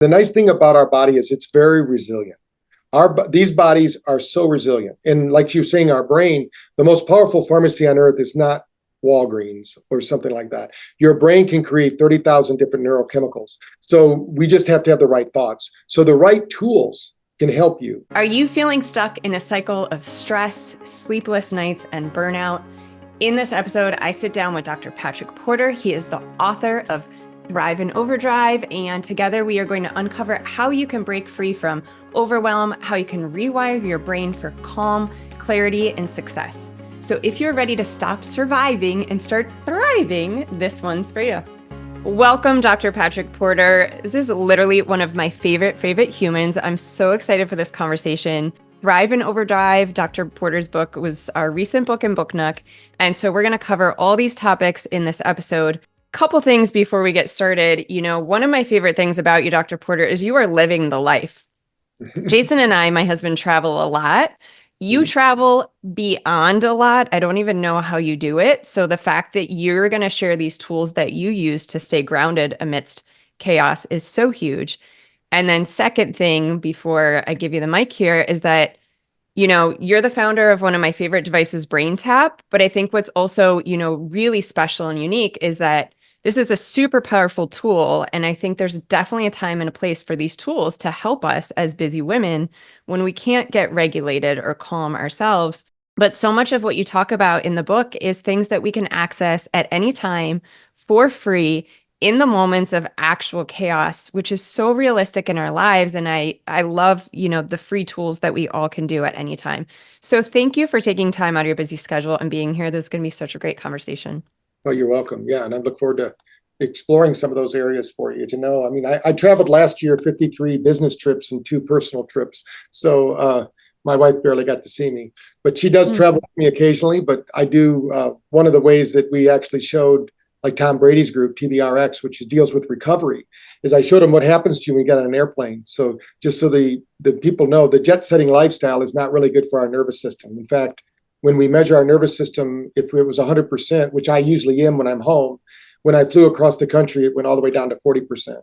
The nice thing about our body is it's very resilient. These bodies are so resilient. And like you're saying, our brain, the most powerful pharmacy on earth is not Walgreens or something like that. Your brain can create 30,000 different neurochemicals. So we just have to have the right thoughts. So the right tools can help you. Are you feeling stuck in a cycle of stress, sleepless nights, and burnout? In this episode, I sit down with Dr. Patrick Porter. He is the author of Thrive and Overdrive, and together we are going to uncover how you can break free from overwhelm, how you can rewire your brain for calm, clarity, and success. So if you're ready to stop surviving and start thriving, this one's for you. Welcome, Dr. Patrick Porter. This is literally one of my favorite humans. I'm so excited for this conversation. Thrive and Overdrive, Dr. Porter's book, was our recent book in Book Nook. And so we're going to cover all these topics in this episode. Couple things before we get started. You know, one of my favorite things about you, Dr. Porter, is you are living the life. Jason and I, my husband, travel a lot. You travel beyond a lot. I don't even know how you do it. So the fact that you're going to share these tools that you use to stay grounded amidst chaos is so huge. And then second thing, before I give you the mic here, is that, you know, you're the founder of one of my favorite devices, BrainTap. But I think what's also, you know, really special and unique is that this is a super powerful tool. And I think there's definitely a time and a place for these tools to help us as busy women when we can't get regulated or calm ourselves. But so much of what you talk about in the book is things that we can access at any time for free in the moments of actual chaos, which is so realistic in our lives. And I love, you know, the free tools that we all can do at any time. So thank you for taking time out of your busy schedule and being here. This is going to be such a great conversation. Oh, you're welcome. Yeah. And I look forward to exploring some of those areas for you to know. I mean, I traveled last year, 53 business trips and 2 personal trips. So my wife barely got to see me, but she does travel with me occasionally. But I do, one of the ways that we actually showed, like Tom Brady's group, TBRX, which deals with recovery, is I showed them what happens to you when you get on an airplane. So just so the people know, the jet setting lifestyle is not really good for our nervous system. In fact, when we measure our nervous system, if it was 100%, which I usually am when I'm home, when I flew across the country, it went all the way down to 40%.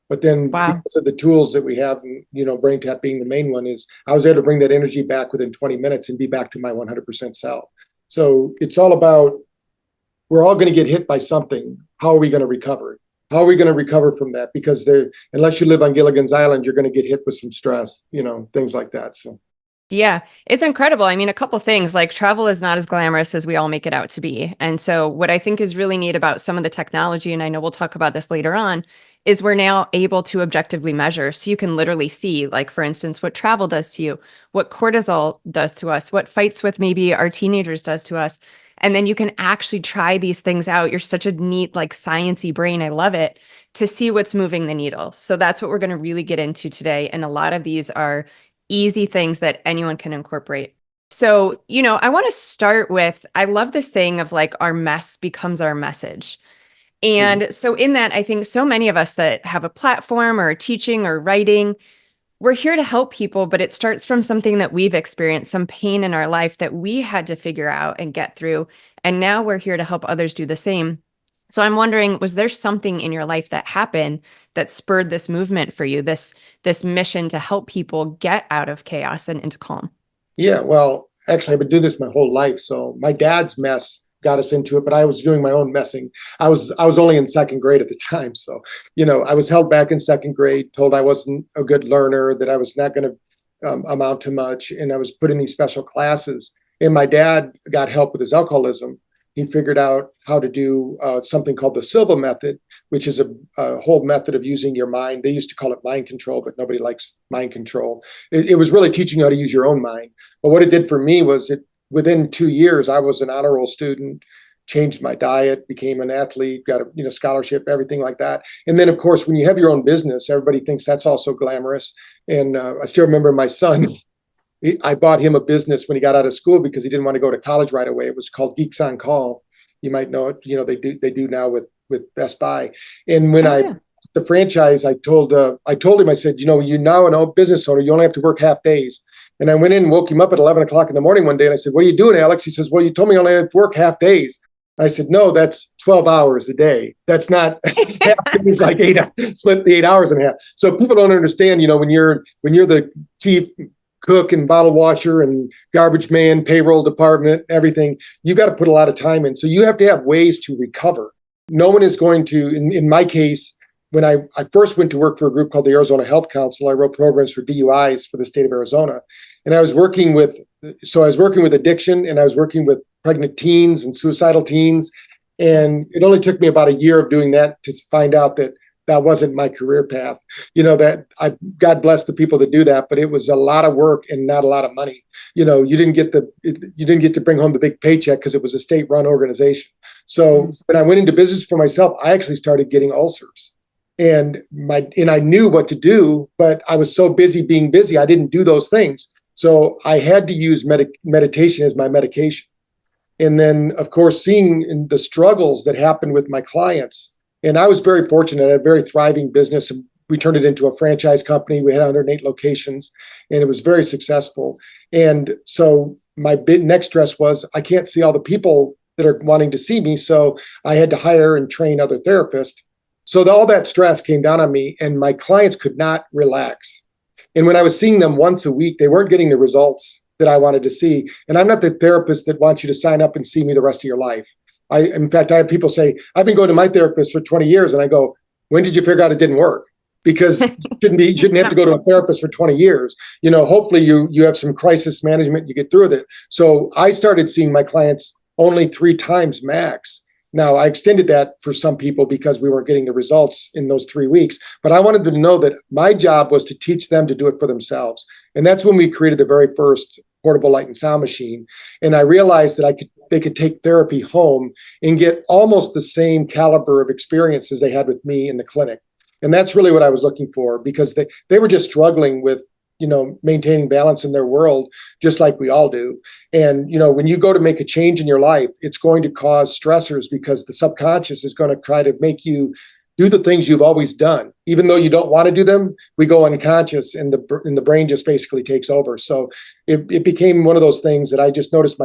But then because of the tools that we have, you know, BrainTap being the main one, is I was able to bring that energy back within 20 minutes and be back to my 100% self. So it's all about, we're all going to get hit by something. How are we going to recover? How are we going to recover from that? Because unless you live on Gilligan's Island, you're going to get hit with some stress, you know, things like that. So. Yeah, it's incredible. I mean, a couple things, like travel is not as glamorous as we all make it out to be. And so what I think is really neat about some of the technology, and I know we'll talk about this later on, is we're now able to objectively measure. So you can literally see, like, for instance, what travel does to you, what cortisol does to us, what fights with maybe our teenagers does to us. And then you can actually try these things out. You're such a neat, like, science-y brain. I love it, to see what's moving the needle. So that's what we're going to really get into today. And a lot of these are easy things that anyone can incorporate. So, you know, I want to start with, I love this saying of, like, our mess becomes our message. And so in that, I think so many of us that have a platform or teaching or writing, we're here to help people, but it starts from something that we've experienced, some pain in our life that we had to figure out and get through. And now we're here to help others do the same. So I'm wondering, was there something in your life that happened that spurred this movement for you, this mission to help people get out of chaos and into calm? Yeah, well, actually, I've been doing this my whole life. So my dad's mess got us into it, but I was doing my own messing. I was only in second grade at the time. So, you know, I was held back in second grade, told I wasn't a good learner, that I was not going to amount to much. And I was put in these special classes. And my dad got help with his alcoholism. He figured out how to do something called the Silva method, which is a whole method of using your mind. They used to call it mind control, but nobody likes mind control. It was really teaching you how to use your own mind. But what it did for me was, within 2 years, I was an honor roll student, changed my diet, became an athlete, got a scholarship, everything like that. And then, of course, when you have your own business, everybody thinks that's also glamorous. And I still remember my son. I bought him a business when he got out of school because he didn't want to go to college right away. It was called Geeks on Call. You might know it. You know, they do now with Best Buy. And when the franchise, I told him, I said, you know, you're now an business owner. You only have to work half days. And I went in and woke him up at 11 o'clock in the morning one day. And I said, what are you doing, Alex? He says, well, you told me I only have to work half days. I said, no, that's 12 hours a day. That's not half. It's like split the 8 hours in half. So people don't understand, when you're the chief cook and bottle washer and garbage man, payroll department, everything, you got to put a lot of time in. So you have to have ways to recover. No one is going to, in my case, when I first went to work for a group called the Arizona Health Council, I wrote programs for DUIs for the state of Arizona. And I was working with addiction, and I was working with pregnant teens and suicidal teens. And it only took me about a year of doing that to find out that that wasn't my career path. God bless the people that do that, but it was a lot of work and not a lot of money. You didn't get to bring home the big paycheck because it was a state-run organization. So when I went into business for myself, I actually started getting ulcers. And I knew what to do, but I was so busy being busy, I didn't do those things. So I had to use meditation as my medication. And then, of course, seeing the struggles that happened with my clients. And I was very fortunate. I had a very thriving business. We turned it into a franchise company. We had 108 locations, and it was very successful. And so my next stress was I can't see all the people that are wanting to see me. So I had to hire and train other therapists. So all that stress came down on me, and my clients could not relax. And when I was seeing them once a week, they weren't getting the results that I wanted to see. And I'm not the therapist that wants you to sign up and see me the rest of your life. In fact, I have people say, I've been going to my therapist for 20 years. And I go, when did you figure out it didn't work? Because you shouldn't have to go to a therapist for 20 years. Hopefully you have some crisis management, you get through with it. So I started seeing my clients only 3 times max. Now, I extended that for some people because we weren't getting the results in those 3 weeks. But I wanted them to know that my job was to teach them to do it for themselves. And that's when we created the very first portable light and sound machine. And I realized that they could take therapy home and get almost the same caliber of experience as they had with me in the clinic. And that's really what I was looking for, because they were just struggling with maintaining balance in their world, just like we all do. And, when you go to make a change in your life, it's going to cause stressors because the subconscious is going to try to make you do the things you've always done. Even though you don't want to do them, we go unconscious and the brain just basically takes over. So it became one of those things that I just noticed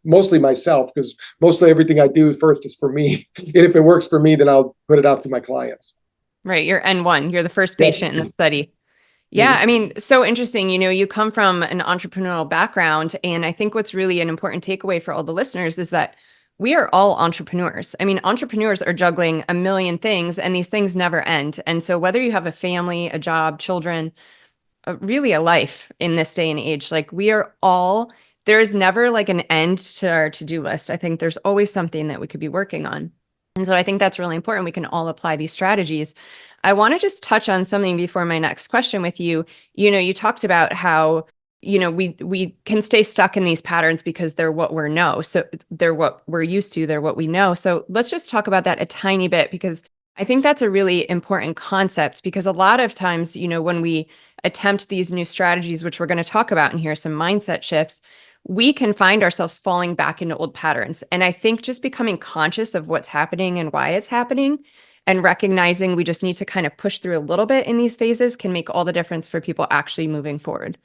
mostly myself, because mostly everything I do first is for me. And if it works for me, then I'll put it out to my clients. Right. You're N1. You're the first patient in the study. Yeah, I mean, so interesting. You come from an entrepreneurial background, and I think what's really an important takeaway for all the listeners is that we are all entrepreneurs. I mean, entrepreneurs are juggling a million things, and these things never end. And so whether you have a family, a job, children, really a life in this day and age, like there is never like an end to our to-do list. I think there's always something that we could be working on. And so I think that's really important. We can all apply these strategies. I want to just touch on something before my next question with you. You talked about how, we can stay stuck in these patterns because they're what we know. So they're what we're used to. They're what we know. So let's just talk about that a tiny bit, because I think that's a really important concept, because a lot of times, when we attempt these new strategies, which we're going to talk about and here are some mindset shifts, we can find ourselves falling back into old patterns. And I think just becoming conscious of what's happening and why it's happening, and recognizing we just need to kind of push through a little bit in these phases, can make all the difference for people actually moving forward.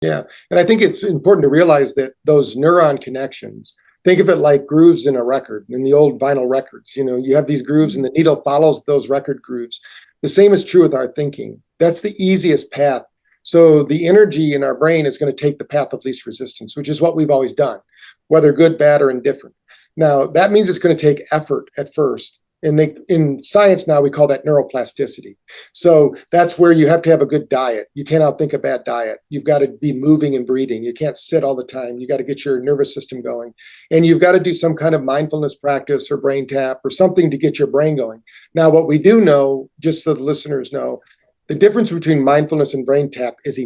Yeah. And I think it's important to realize that those neuron connections, think of it like grooves in a record, in the old vinyl records. You have these grooves and the needle follows those record grooves. The same is true with our thinking. That's the easiest path. So the energy in our brain is going to take the path of least resistance, which is what we've always done, whether good, bad, or indifferent. Now, that means it's going to take effort at first. And in science now, we call that neuroplasticity. So that's where you have to have a good diet. You can't outthink a bad diet. You've got to be moving and breathing. You can't sit all the time. You got to get your nervous system going. And you've got to do some kind of mindfulness practice or BrainTap or something to get your brain going. Now, what we do know, just so the listeners know, the difference between mindfulness and BrainTap is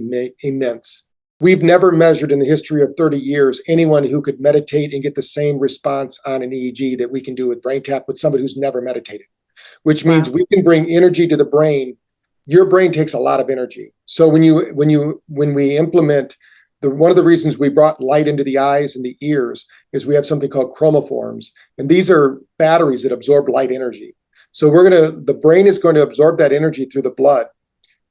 immense. We've never measured in the history of 30 years anyone who could meditate and get the same response on an EEG that we can do with BrainTap with somebody who's never meditated, which means we can bring energy to the brain. Your brain takes a lot of energy. So when we implement one of the reasons we brought light into the eyes and the ears is we have something called chromophores, and these are batteries that absorb light energy. So the brain is going to absorb that energy through the blood.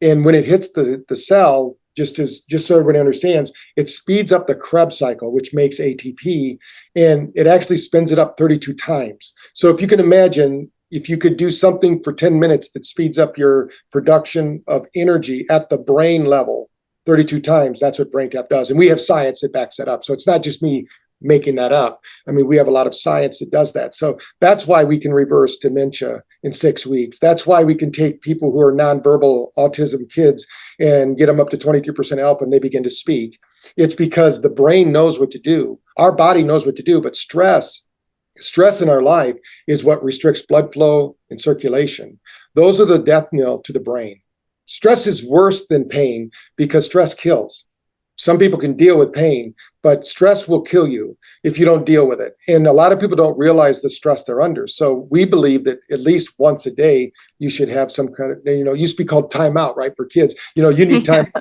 And when it hits the cell, just so everybody understands, it speeds up the Krebs cycle, which makes ATP, and it actually spins it up 32 times. So if you can imagine, if you could do something for 10 minutes that speeds up your production of energy at the brain level 32 times, that's what BrainTap does. And we have science that backs that up. So it's not just me making that up. I mean, we have a lot of science that does that. So that's why we can reverse dementia in 6 weeks. That's why we can take people who are nonverbal autism kids and get them up to 23% alpha and they begin to speak. It's because the brain knows what to do. Our body knows what to do, but stress in our life is what restricts blood flow and circulation. Those are the death knell to the brain. Stress is worse than pain because stress kills. Some people can deal with pain, but stress will kill you if you don't deal with it. And a lot of people don't realize the stress they're under. So we believe that at least once a day, you should have some kind of, used to be called timeout, right? For kids, you need time.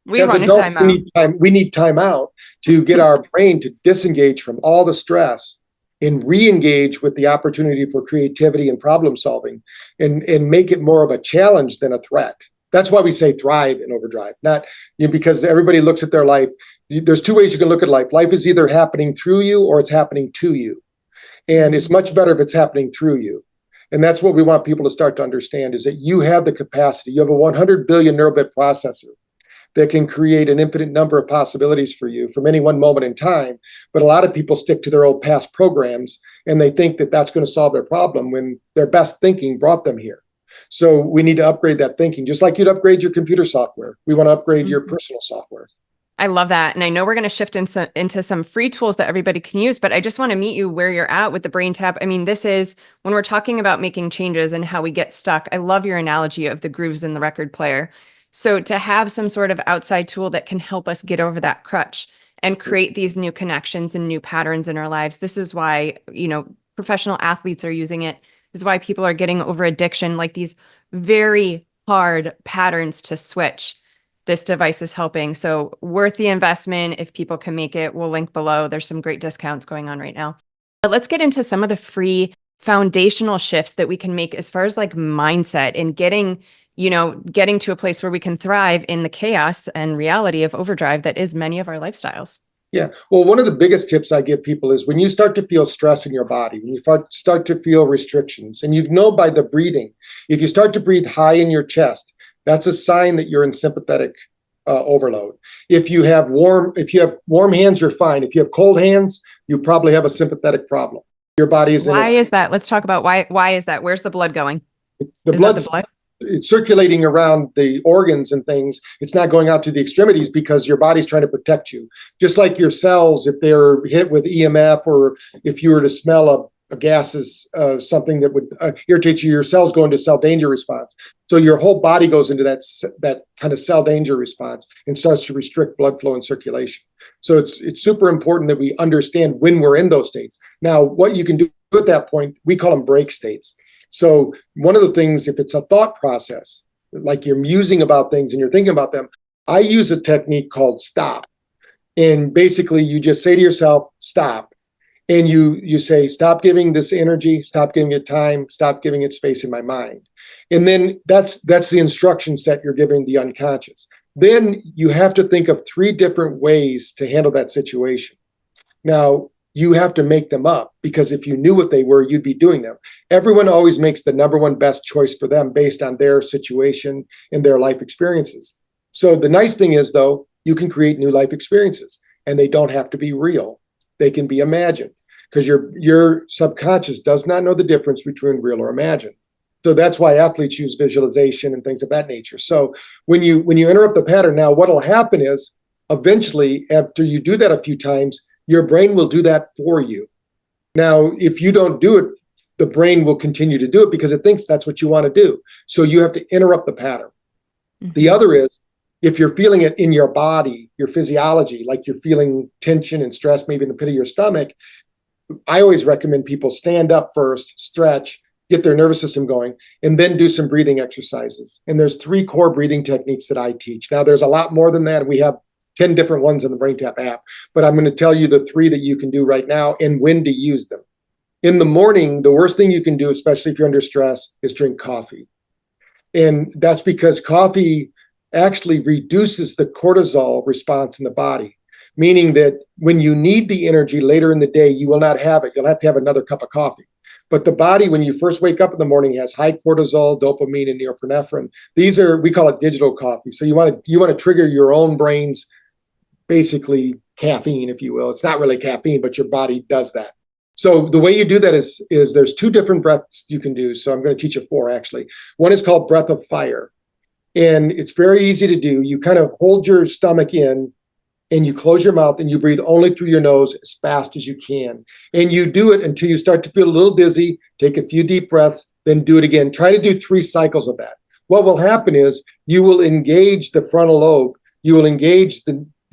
We As want adults, a timeout. we need time out to get our brain to disengage from all the stress and re-engage with the opportunity for creativity and problem solving and make it more of a challenge than a threat. That's why we say thrive in overdrive, not because everybody looks at their life. There's two ways you can look at life. Life is either happening through you or it's happening to you. And it's much better if it's happening through you. And that's what we want people to start to understand is that you have the capacity. You have a 100 billion neural-bit processor that can create an infinite number of possibilities for you from any one moment in time. But a lot of people stick to their old past programs and they think that that's going to solve their problem when their best thinking brought them here. So we need to upgrade that thinking, just like you'd upgrade your computer software. We want to upgrade your personal software. I love that. And I know we're going to shift into some free tools that everybody can use, but I just want to meet you where you're at with the BrainTap. I mean, this is when we're talking about making changes and how we get stuck. I love your analogy of the grooves in the record player. So to have some sort of outside tool that can help us get over that crutch and create these new connections and new patterns in our lives. This is why, professional athletes are using it. Is why people are getting over addiction, like these very hard patterns to switch. This device is helping. So worth the investment if people can make it. We'll link below. There's some great discounts going on right now. But let's get into some of the free foundational shifts that we can make as far as like mindset and getting to a place where we can thrive in the chaos and reality of overdrive that is many of our lifestyles. Yeah. Well, one of the biggest tips I give people is when you start to feel stress in your body, when you start to feel restrictions, and by the breathing, if you start to breathe high in your chest, that's a sign that you're in sympathetic overload. If you have warm hands, you're fine. If you have cold hands, you probably have a sympathetic problem. Your body is. Why is that? Let's talk about why is that? Where's the blood going? The blood. It's circulating around the organs and things. It's not going out to the extremities because your body's trying to protect you. Just like your cells, if they're hit with EMF or if you were to smell a gas is something that would irritate you, your cells go into cell danger response. So your whole body goes into that kind of cell danger response and starts to restrict blood flow and circulation. So it's super important that we understand when we're in those states. Now, what you can do at that point, we call them break states. So one of the things, if it's a thought process, like you're musing about things and you're thinking about them, I use a technique called stop. And basically you just say to yourself, stop. And you say, stop giving this energy, stop giving it time, stop giving it space in my mind. And then that's the instruction set you're giving the unconscious. Then you have to think of 3 different ways to handle that situation. Now, you have to make them up because if you knew what they were, you'd be doing them. Everyone always makes the number one best choice for them based on their situation and their life experiences. So the nice thing is, though, you can create new life experiences and they don't have to be real. They can be imagined because your subconscious does not know the difference between real or imagined. So that's why athletes use visualization and things of that nature. So when you interrupt the pattern, now what'll happen is eventually after you do that a few times, your brain will do that for you. Now, if you don't do it, the brain will continue to do it because it thinks that's what you want to do. So you have to interrupt the pattern. Mm-hmm. The other is, if you're feeling it in your body, your physiology, like you're feeling tension and stress, maybe in the pit of your stomach, I always recommend people stand up first, stretch, get their nervous system going, and then do some breathing exercises. And there's 3 core breathing techniques that I teach. Now, there's a lot more than that. We have 10 different ones in the BrainTap app, but I'm going to tell you the 3 that you can do right now and when to use them. In the morning, the worst thing you can do, especially if you're under stress, is drink coffee. And that's because coffee actually reduces the cortisol response in the body, meaning that when you need the energy later in the day, you will not have it. You'll have to have another cup of coffee. But the body, when you first wake up in the morning, has high cortisol, dopamine, and norepinephrine. These are, we call it digital coffee. So you want to trigger your own brain's basically caffeine, if you will. It's not really caffeine, but your body does that. So the way you do that is there's 2 different breaths you can do. So I'm going to teach you 4 actually. One is called breath of fire. And it's very easy to do. You kind of hold your stomach in and you close your mouth and you breathe only through your nose as fast as you can. And you do it until you start to feel a little dizzy, take a few deep breaths, then do it again. Try to do 3 cycles of that. What will happen is you will engage the frontal lobe. You will engage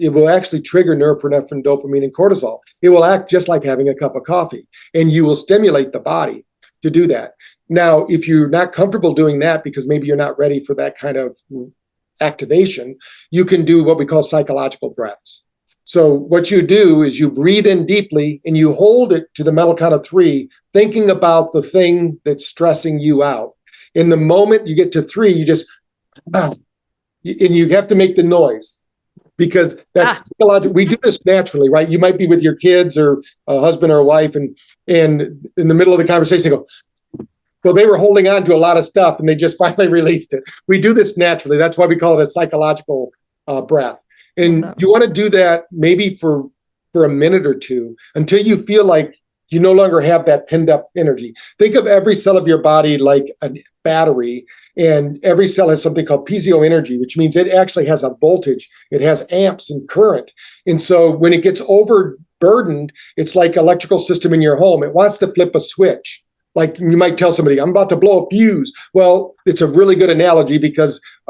it will actually trigger norepinephrine, dopamine, and cortisol. It will act just like having a cup of coffee, and you will stimulate the body to do that. Now, if you're not comfortable doing that because maybe you're not ready for that kind of activation, you can do what we call psychological breaths. So what you do is you breathe in deeply and you hold it to the mental count of 3, thinking about the thing that's stressing you out. In the moment you get to 3, you just, and you have to make the noise. Because that's psychological. We do this naturally, right? You might be with your kids or a husband or a wife, and in the middle of the conversation, they go, well, they were holding on to a lot of stuff and they just finally released it. We do this naturally. That's why we call it a psychological breath. And you want to do that maybe for a minute or 2 until you feel like you no longer have that pinned up energy. Think of every cell of your body like a battery, and every cell has something called piezo energy, which means it actually has a voltage. It has amps and current. And so when it gets overburdened, it's like electrical system in your home. It wants to flip a switch. Like you might tell somebody, I'm about to blow a fuse. Well, it's a really good analogy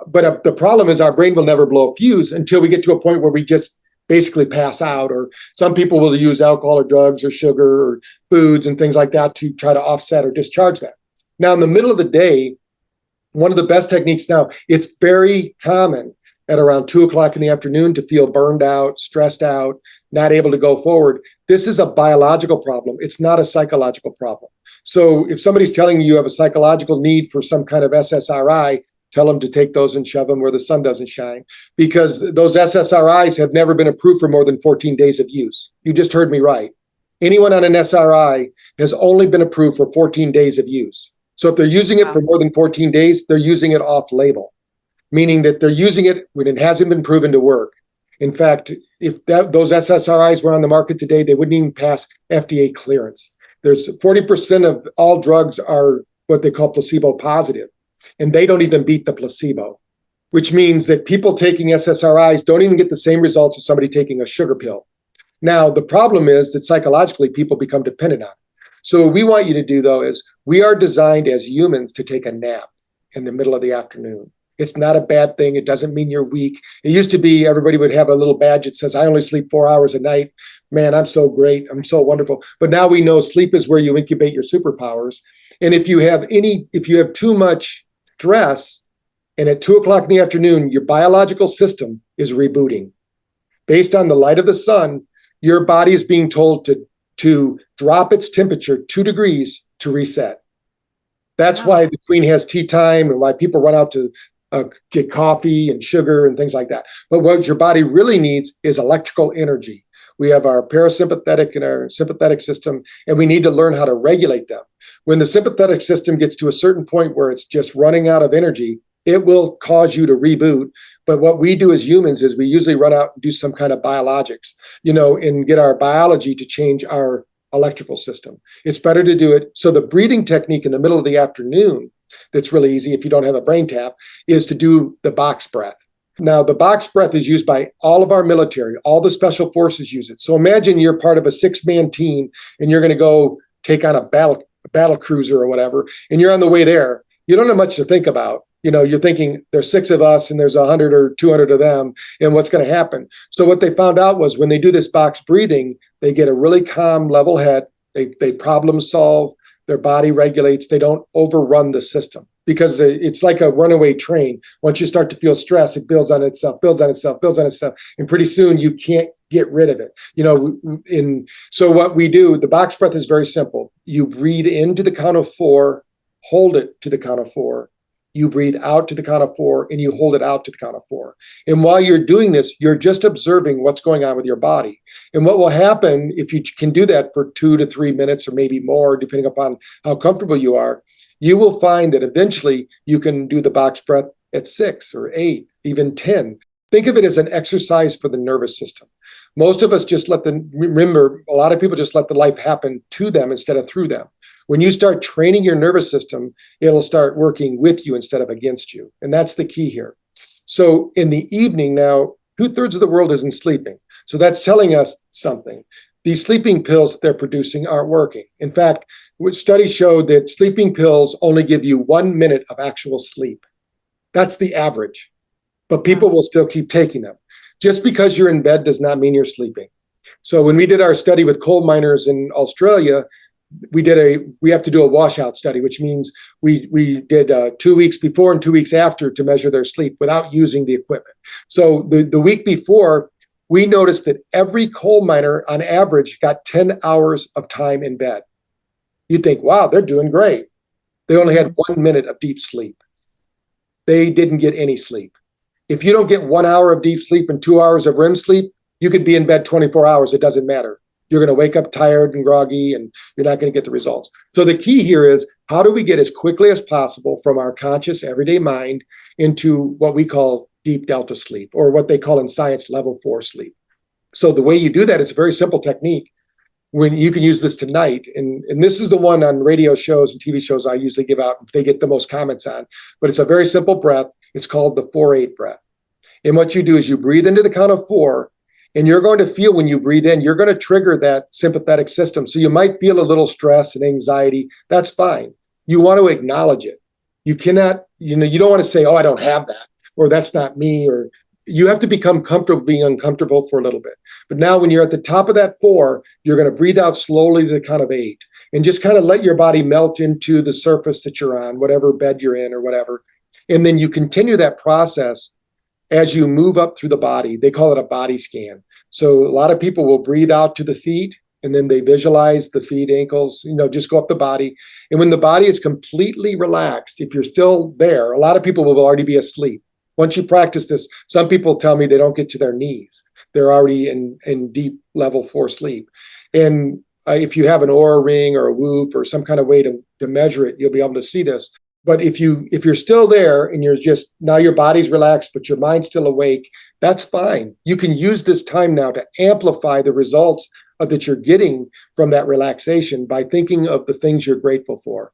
but the problem is our brain will never blow a fuse until we get to a point where we just basically pass out, or some people will use alcohol or drugs or sugar or foods and things like that to try to offset or discharge that. Now, in the middle of the day, one of the best techniques now, it's very common at around 2 o'clock in the afternoon to feel burned out, stressed out, not able to go forward. This is a biological problem. It's not a psychological problem. So if somebody's telling you have a psychological need for some kind of SSRI, tell them to take those and shove them where the sun doesn't shine, because those SSRIs have never been approved for more than 14 days of use. You just heard me right. Anyone on an SRI has only been approved for 14 days of use. So if they're using it for more than 14 days, they're using it off label, meaning that they're using it when it hasn't been proven to work. In fact, if those SSRIs were on the market today, they wouldn't even pass FDA clearance. There's 40% of all drugs are what they call placebo positive, and they don't even beat the placebo, which means that people taking SSRIs don't even get the same results as somebody taking a sugar pill. Now, the problem is that psychologically people become dependent on it. So what we want you to do, though, is we are designed as humans to take a nap in the middle of the afternoon. It's not a bad thing. It doesn't mean you're weak. It used to be everybody would have a little badge that says, I only sleep 4 hours a night. Man, I'm so great. I'm so wonderful. But now we know sleep is where you incubate your superpowers. And if you have too much stress, and at 2 o'clock in the afternoon, your biological system is rebooting. Based on the light of the sun, your body is being told to drop its temperature 2 degrees to reset. That's why the Queen has tea time and why people run out to get coffee and sugar and things like that. But what your body really needs is electrical energy. We have our parasympathetic and our sympathetic system, and we need to learn how to regulate them. When the sympathetic system gets to a certain point where it's just running out of energy, it will cause you to reboot. But what we do as humans is we usually run out and do some kind of biologics, and get our biology to change our electrical system. It's better to do it. So the breathing technique in the middle of the afternoon, that's really easy if you don't have a BrainTap, is to do the box breath. Now, the box breath is used by all of our military. All the special forces use it. So imagine you're part of a 6-man team and you're going to go take on a battle cruiser or whatever, and you're on the way there. You don't have much to think about. You're thinking there's 6 of us and there's 100 or 200 of them, and what's going to happen. So what they found out was when they do this box breathing, they get a really calm, level head. They problem solve. Their body regulates. They don't overrun the system, because it's like a runaway train. Once you start to feel stress, it builds on itself, builds on itself, builds on itself. And pretty soon you can't get rid of it. So what we do, the box breath is very simple. You breathe into the count of 4, hold it to the count of 4. you breathe out to the count of 4, and you hold it out to the count of 4. And while you're doing this, you're just observing what's going on with your body. And what will happen if you can do that for 2 to 3 minutes or maybe more, depending upon how comfortable you are, you will find that eventually you can do the box breath at 6 or 8, even 10. Think of it as an exercise for the nervous system. Most of us just remember, a lot of people just let the life happen to them instead of through them. When you start training your nervous system, it'll start working with you instead of against you. And that's the key here. So in the evening now, 2/3 of the world isn't sleeping. So that's telling us something. These sleeping pills that they're producing aren't working. In fact, studies showed that sleeping pills only give you 1 minute of actual sleep. That's the average. But people will still keep taking them. Just because you're in bed does not mean you're sleeping. So when we did our study with coal miners in Australia, we have to do a washout study, which means we did 2 weeks before and 2 weeks after to measure their sleep without using the equipment. So the week before, we noticed that every coal miner on average got 10 hours of time in bed. You'd think, wow, they're doing great. They only had 1 minute of deep sleep. They didn't get any sleep. If you don't get 1 hour of deep sleep and 2 hours of REM sleep, you could be in bed 24 hours. It doesn't matter. You're going to wake up tired and groggy, and you're not going to get the results. So the key here is, how do we get as quickly as possible from our conscious everyday mind into what we call deep delta sleep, or what they call in science level 4 sleep? So the way you do that is a very simple technique. When you can use this tonight, and this is the one on radio shows and TV shows I usually give out, they get the most comments on, but it's a very simple breath. It's called the 4-8 breath. And what you do is you breathe into the count of 4, and you're going to feel when you breathe in, you're going to trigger that sympathetic system. So you might feel a little stress and anxiety. That's fine. You want to acknowledge it. You cannot, you don't want to say, oh, I don't have that, or that's not me, or you have to become comfortable being uncomfortable for a little bit. But now when you're at the top of that 4, you're going to breathe out slowly to the count of 8, and just kind of let your body melt into the surface that you're on, whatever bed you're in or whatever. And then you continue that process as you move up through the body. They call it a body scan. So a lot of people will breathe out to the feet, and then they visualize the feet, ankles, just go up the body. And when the body is completely relaxed, if you're still there, a lot of people will already be asleep. Once you practice this, some people tell me they don't get to their knees. They're already in deep level 4 sleep. And if you have an Oura ring or a Whoop or some kind of way to measure it, you'll be able to see this. But if you're still there and you're just, now your body's relaxed, but your mind's still awake, that's fine. You can use this time now to amplify the results that you're getting from that relaxation by thinking of the things you're grateful for.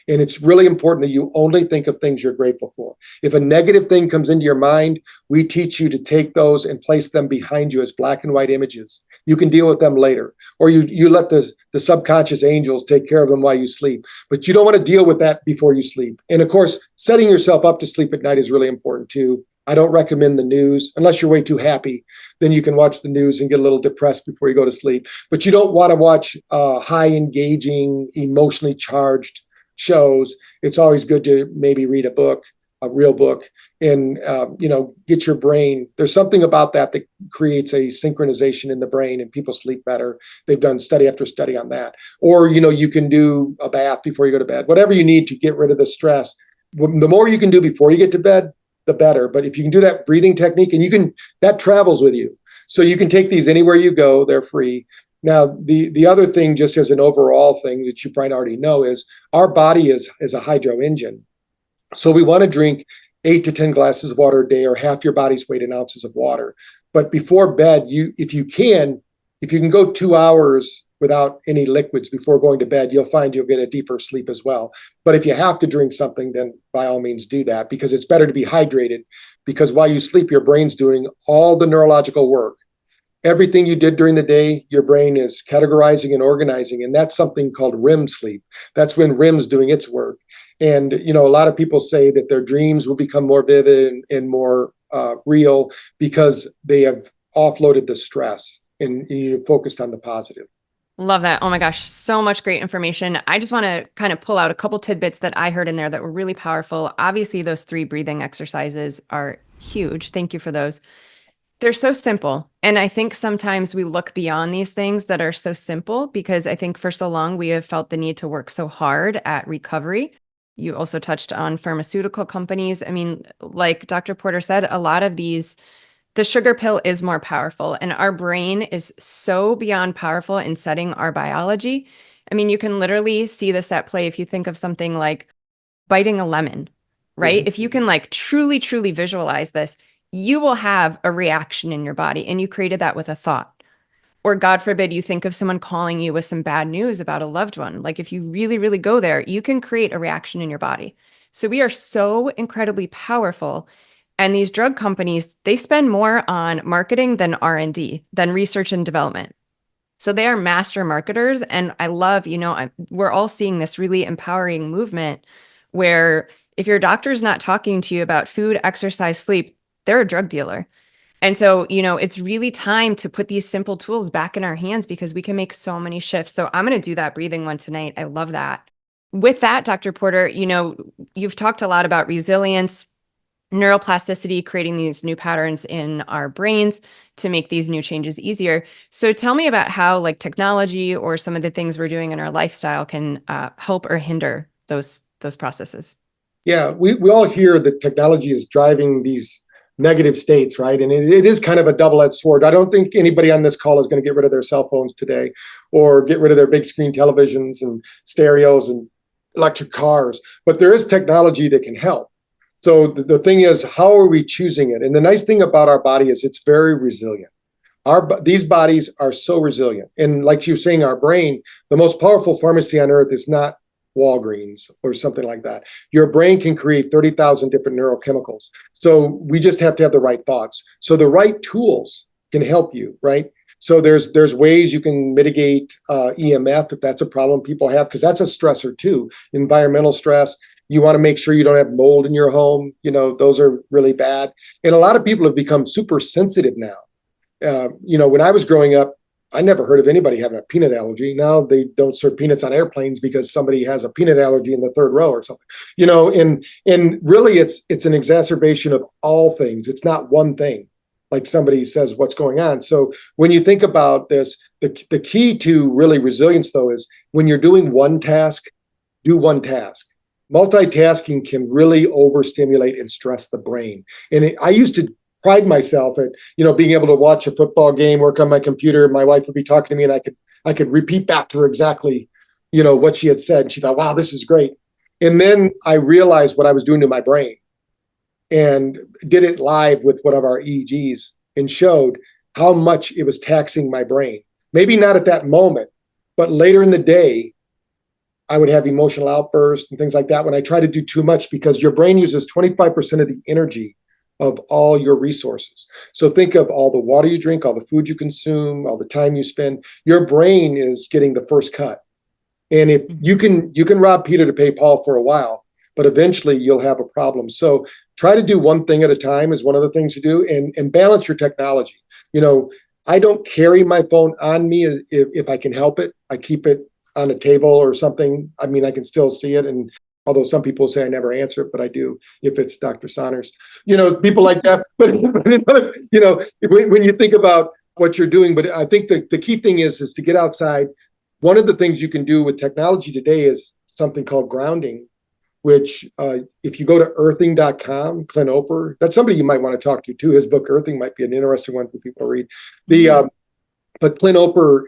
And it's really important that you only think of things you're grateful for. If a negative thing comes into your mind, we teach you to take those and place them behind you as black and white images. You can deal with them later, or you let the subconscious angels take care of them while you sleep. But you don't want to deal with that before you sleep. And of course, setting yourself up to sleep at night is really important too. I don't recommend the news unless you're way too happy. Then you can watch the news and get a little depressed before you go to sleep. But you don't want to watch high engaging, emotionally charged shows. It's always good to maybe read a book, a real book, and get your brain. There's something about that creates a synchronization in the brain, and people sleep better. They've done study after study on that. Or you can do a bath before you go to bed. Whatever you need to get rid of the stress. The more you can do before you get to bed, the better. But if you can do that breathing technique, and that travels with you, so you can take these anywhere you go. They're free. Now, the other thing, just as an overall thing that you probably already know, is our body is a hydro engine. So we want to drink 8 to 10 glasses of water a day, or half your body's weight in ounces of water. But before bed, if you can go 2 hours without any liquids before going to bed, you'll find you'll get a deeper sleep as well. But if you have to drink something, then by all means do that, because it's better to be hydrated, because while you sleep, your brain's doing all the neurological work. Everything you did during the day, your brain is categorizing and organizing, and that's something called REM sleep. That's when REM's doing its work. And, a lot of people say that their dreams will become more vivid and more real because they have offloaded the stress and you focused on the positive. Love that. Oh my gosh, so much great information. I just want to kind of pull out a couple tidbits that I heard in there that were really powerful. Obviously, those 3 breathing exercises are huge. Thank you for those. They're so simple. And I think sometimes we look beyond these things that are so simple, because I think for so long we have felt the need to work so hard at recovery You also touched on pharmaceutical companies. I mean, like Dr. Porter said, a lot of these, the sugar pill is more powerful, and our brain is so beyond powerful in setting our biology. I mean, you can literally see this at play if you think of something like biting a lemon, right? Mhm. If you can like truly, truly visualize this, you will have a reaction in your body, and you created that with a thought. Or God forbid, you think of someone calling you with some bad news about a loved one. Like if you really, really go there, you can create a reaction in your body. So we are so incredibly powerful. And these drug companies, they spend more on marketing than R&D, than research and development. So they are master marketers. And I love, we're all seeing this really empowering movement where if your doctor's not talking to you about food, exercise, sleep, they're a drug dealer. And so, it's really time to put these simple tools back in our hands because we can make so many shifts. So I'm going to do that breathing one tonight. I love that. With that, Dr. Porter, you've talked a lot about resilience, neuroplasticity, creating these new patterns in our brains to make these new changes easier. So tell me about how like technology or some of the things we're doing in our lifestyle can help or hinder those processes. Yeah, we all hear that technology is driving these negative states, right? And it is kind of a double-edged sword. I don't think anybody on this call is going to get rid of their cell phones today or get rid of their big screen televisions and stereos and electric cars, but there is technology that can help. So the thing is, how are we choosing it? And the nice thing about our body is it's very resilient. These bodies are so resilient. And like you were saying, our brain, the most powerful pharmacy on earth is not Walgreens or something like that. Your brain can create 30,000 different neurochemicals. So we just have to have the right thoughts. So the right tools can help you, right? So there's ways you can mitigate EMF if that's a problem people have, because that's a stressor too. Environmental stress. You want to make sure you don't have mold in your home. Those are really bad. And a lot of people have become super sensitive now. When I was growing up, I never heard of anybody having a peanut allergy. Now they don't serve peanuts on airplanes because somebody has a peanut allergy in the third row or something. And really it's an exacerbation of all things. It's not one thing. Like somebody says what's going on. So when you think about this, the key to really resilience though is when you're doing one task, do one task. Multitasking can really overstimulate and stress the brain. And I used to pride myself at being able to watch a football game, work on my computer. My wife would be talking to me, and I could repeat back to her exactly what she had said. And she thought, "Wow, this is great." And then I realized what I was doing to my brain, and did it live with one of our EEGs, and showed how much it was taxing my brain. Maybe not at that moment, but later in the day, I would have emotional outbursts and things like that when I try to do too much, because your brain uses 25% of the energy of all your resources. So think of all the water you drink, all the food you consume, all the time you spend. Your brain is getting the first cut. And if you can rob Peter to pay Paul for a while, but eventually you'll have a problem. So try to do one thing at a time is one of the things to do, and balance your technology. I don't carry my phone on me if I can help it. I keep it on a table or something. I mean, I can still see it, and although some people say I never answer it, but I do if it's Dr. Saunders, people like that. But when you think about what you're doing, but I think the key thing is to get outside. One of the things you can do with technology today is something called grounding, which if you go to earthing.com, Clint Oper, that's somebody you might want to talk to too. His book Earthing might be an interesting one for people to read. But Clint Oper,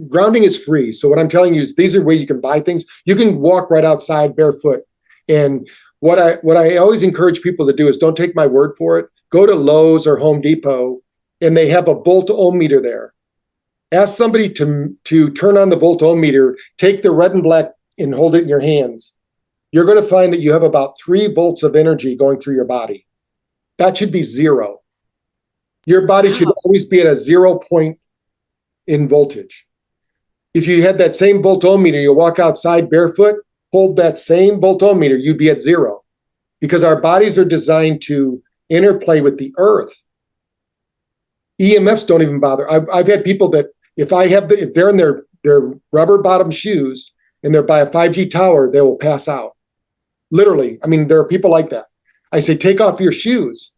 grounding is free. So what I'm telling you is these are where you can buy things. You can walk right outside barefoot. And what I always encourage people to do is don't take my word for it. Go to Lowe's or Home Depot, and they have a volt-ohm-meter there. Ask somebody to turn on the volt-ohm-meter, take the red and black and hold it in your hands. You're going to find that you have about 3 volts of energy going through your body. That should be 0. Your body should always be at a 0 point in voltage. If you had that same volt-ohm-meter, you walk outside barefoot, hold that same volt-ohm-meter, you'd be at 0. Because our bodies are designed to interplay with the earth. EMFs don't even bother. I've had people that if they're in their rubber bottom shoes and they're by a 5G tower, they will pass out. Literally. I mean, there are people like that. I say, take off your shoes.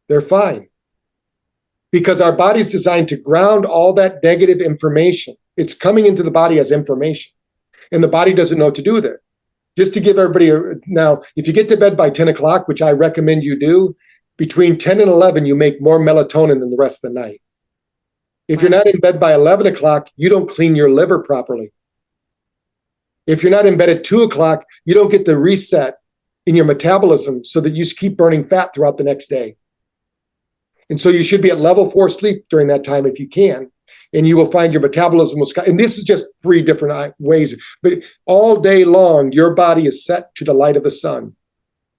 They're fine. Because our body's designed to ground all that negative information. It's coming into the body as information. And the body doesn't know what to do with it. just to give everybody now, if you get to bed by 10 o'clock, which I recommend you do, between 10 and 11, you make more melatonin than the rest of the night. If you're not in bed by 11 o'clock, you don't clean your liver properly. If you're not in bed at 2 o'clock, you don't get the reset in your metabolism so that you keep burning fat throughout the next day. And so you should be at level 4 sleep during that time if you can, and you will find your metabolism will, and this is just 3 different ways, but all day long, your body is set to the light of the sun.